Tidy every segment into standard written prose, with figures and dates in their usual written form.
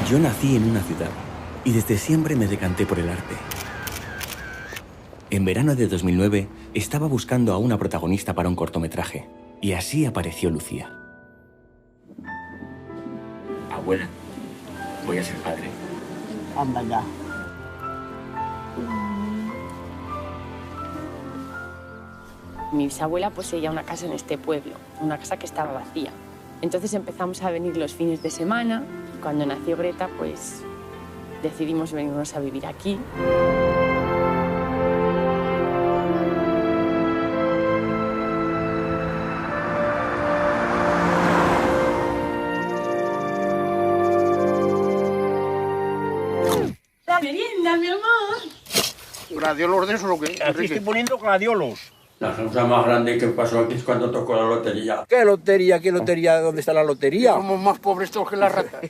Yo nací en una ciudad y desde siempre me decanté por el arte. En verano de 2009 estaba buscando a una protagonista para un cortometraje y así apareció Lucía. Abuela, voy a ser padre. Anda ya. Mi bisabuela poseía una casa en este pueblo, una casa que estaba vacía. Entonces empezamos a venir los fines de semana. Cuando nació Greta, pues decidimos venirnos a vivir aquí. ¡La merienda, mi amor! ¿Gladiolos de eso o qué? Aquí estoy poniendo gladiolos. La cosa más grande que pasó aquí es cuando tocó la lotería. ¿Qué lotería? ¿Qué lotería? ¿Dónde está la lotería? Somos más pobres todos que las ratas.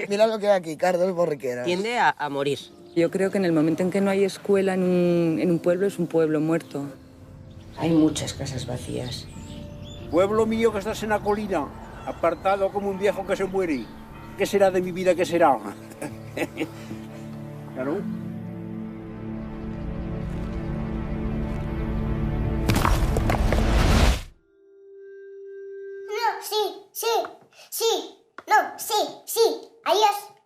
Mira lo que hay aquí, Carlos Borriquera. Tiende a morir. Yo creo que en el momento en que no hay escuela en un pueblo, es un pueblo muerto. Hay muchas casas vacías. Pueblo mío que estás en la colina, apartado como un viejo que se muere. ¿Qué será de mi vida? ¿Qué será? Claro. No, sí, no, sí, sí. Adiós.